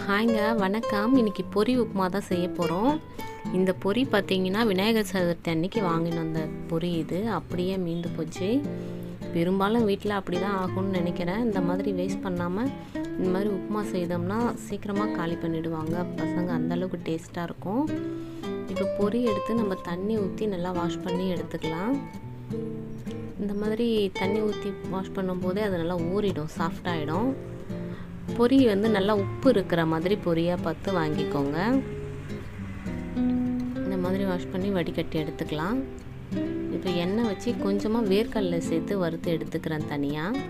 ஹாய்ங்க, வணக்கம். இன்றைக்கி பொரி உப்புமா தான் செய்ய போகிறோம். இந்த பொரி பார்த்திங்கன்னா விநாயகர் சதுர்த்தி அன்னைக்கு வாங்கினோம். அந்த பொரி இது அப்படியே மீந்து போச்சு. பெரும்பாலும் வீட்டில் அப்படி தான் ஆகும்னு நினைக்கிறேன். இந்த மாதிரி வேஸ்ட் பண்ணாமல் இந்த மாதிரி உப்புமா செய்தோம்னா சீக்கிரமாக காலி பண்ணிவிடுவாங்க பசங்க. அந்தளவுக்கு டேஸ்ட்டாக இருக்கும். இப்போ பொரி எடுத்து நம்ம தண்ணி ஊற்றி நல்லா வாஷ் பண்ணி எடுத்துக்கலாம். இந்த மாதிரி தண்ணி ஊற்றி வாஷ் பண்ணும்போதே அது நல்லா ஊறிடும், சாஃப்டாகிடும். பொரி நல்லா உப்பு இருக்கிற மாதிரி பொரியாக பார்த்து வாங்கிக்கோங்க. இந்த மாதிரி வாஷ் பண்ணி வடிகட்டி எடுத்துக்கலாம். இப்போ எண்ணெய் வச்சு கொஞ்சமாக வேர்க்கடலை சேர்த்து வறுத்து எடுத்துக்கிறேன் தனியாக.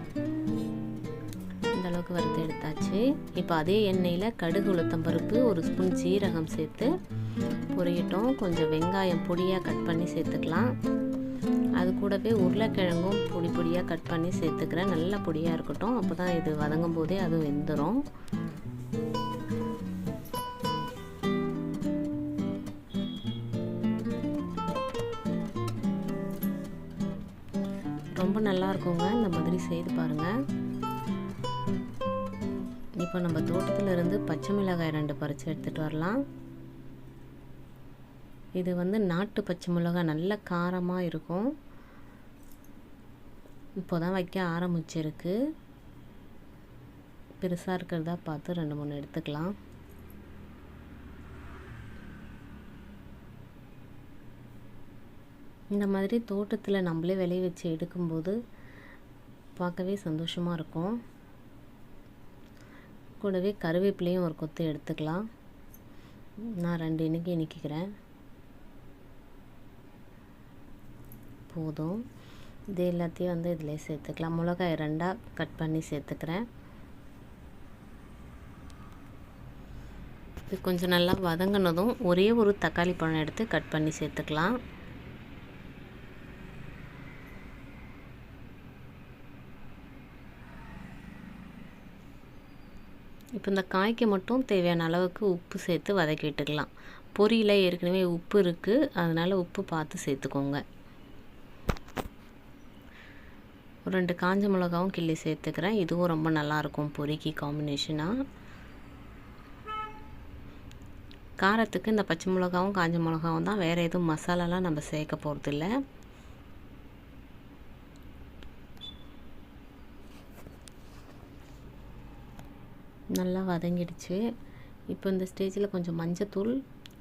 இந்த அளவுக்கு வறுத்து எடுத்தாச்சு. இப்போ அதே எண்ணெயில் கடுகு, உளுத்தம்பருப்பு, ஒரு ஸ்பூன் ஜீரகம் சேர்த்து பொரியட்டும். கொஞ்சம் வெங்காயம் பொடியாக கட் பண்ணி சேர்த்துக்கலாம். அது கூடவே உருளைக்கிழங்கும் பொடி பொடியாக கட் பண்ணி சேர்த்துக்கிறேன். நல்ல பொடியாக இருக்கட்டும், அப்போ தான் இது வதங்கும் போதே அது வெந்துடும். ரொம்ப நல்லா இருக்குங்க, இந்த மாதிரி செய்து பாருங்கள். இப்போ நம்ம தோட்டத்தில் இருந்து பச்சை மிளகாய் 2 பறித்து எடுத்துகிட்டு வரலாம். இது நாட்டு பச்சை மிளகாய், நல்ல காரமாக இருக்கும். இப்போ தான் வைக்க ஆரம்பிச்சிருக்கு. பெருசாக இருக்கிறதா பார்த்து 2-3 எடுத்துக்கலாம். இந்த மாதிரி தோட்டத்தில் நம்மளே விளைய வச்சு எடுக்கும்போது பார்க்கவே சந்தோஷமாக இருக்கும். கூடவே கருவேப்பிலையும் ஒரு கொத்து எடுத்துக்கலாம். நான் 2 இன்றைக்கிறேன். போதும். இது எல்லாத்தையும் இதிலே சேர்த்துக்கலாம். மிளகாய் 2ஆக கட் பண்ணி சேர்த்துக்கிறேன். இது கொஞ்சம் நல்லா வதங்கினதும் ஒரே ஒரு தக்காளி பழம் எடுத்து கட் பண்ணி சேர்த்துக்கலாம். இப்போ இந்த காய்க்கு மட்டும் தேவையான அளவுக்கு உப்பு சேர்த்து வதக்கி விட்டுக்கலாம். பொரியில் ஏற்கனவே உப்பு இருக்குது, அதனால் உப்பு பார்த்து சேர்த்துக்கோங்க. 2 காஞ்ச மிளகாவும் கிள்ளி சேர்த்துக்கிறேன். இதுவும் ரொம்ப நல்லாயிருக்கும் பொரிக்கு காம்பினேஷனாக. காரத்துக்கு இந்த பச்சை மிளகாவும் காஞ்ச மிளகாவும் தான், வேறு எதுவும் மசாலாலாம் நம்ம சேர்க்க போகிறதில்ல. நல்லா வதங்கிடுச்சு. இப்போ இந்த ஸ்டேஜில் கொஞ்சம் மஞ்சத்தூள்,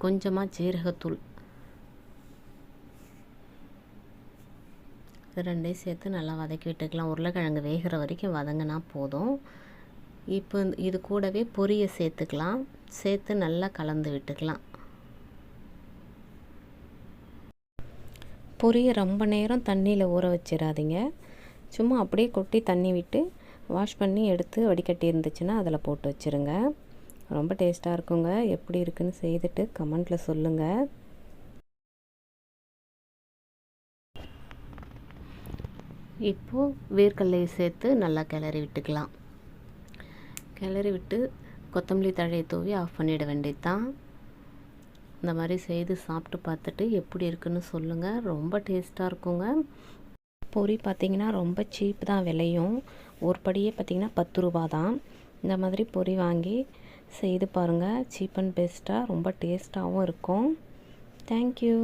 கொஞ்சமாக ஜீரகத்தூள், 2 சேர்த்து நல்லா வதக்கி விட்டுக்கலாம். உருளைக்கிழங்கு வேகிற வரைக்கும் வதங்கினா போதும். இப்போ இது கூடவே பொரியை சேர்த்துக்கலாம். சேர்த்து நல்லா கலந்து விட்டுக்கலாம். பொரியை ரொம்ப நேரம் தண்ணியில் ஊற வச்சிடாதீங்க. சும்மா அப்படியே கொட்டி தண்ணி விட்டு வாஷ் பண்ணி எடுத்து வடிகட்டி இருந்துச்சுன்னா அதில் போட்டு வச்சுருங்க. ரொம்ப டேஸ்ட்டாக இருக்குங்க. எப்படி இருக்குன்னு செய்துட்டு கமெண்ட்டில் சொல்லுங்கள். இப்போது வேர்க்கடலையை சேர்த்து நல்லா கிளறி விட்டுக்கலாம். கிளறி விட்டு கொத்தமல்லி தழையை தூவி ஆஃப் பண்ணிட வேண்டியது தான். இந்த மாதிரி செய்து சாப்பிட்டு பார்த்துட்டு எப்படி இருக்குன்னு சொல்லுங்கள். ரொம்ப டேஸ்ட்டாக இருக்குங்க. பொரி பார்த்திங்கன்னா ரொம்ப சீப் தான் விலையும். ஒரு படியே பார்த்திங்கன்னா 10 ரூபா தான். இந்த மாதிரி பொரி வாங்கி செய்து பாருங்கள். சீப் அண்ட் பெஸ்ட்டாக ரொம்ப டேஸ்ட்டாகவும் இருக்கும். தேங்க்யூ.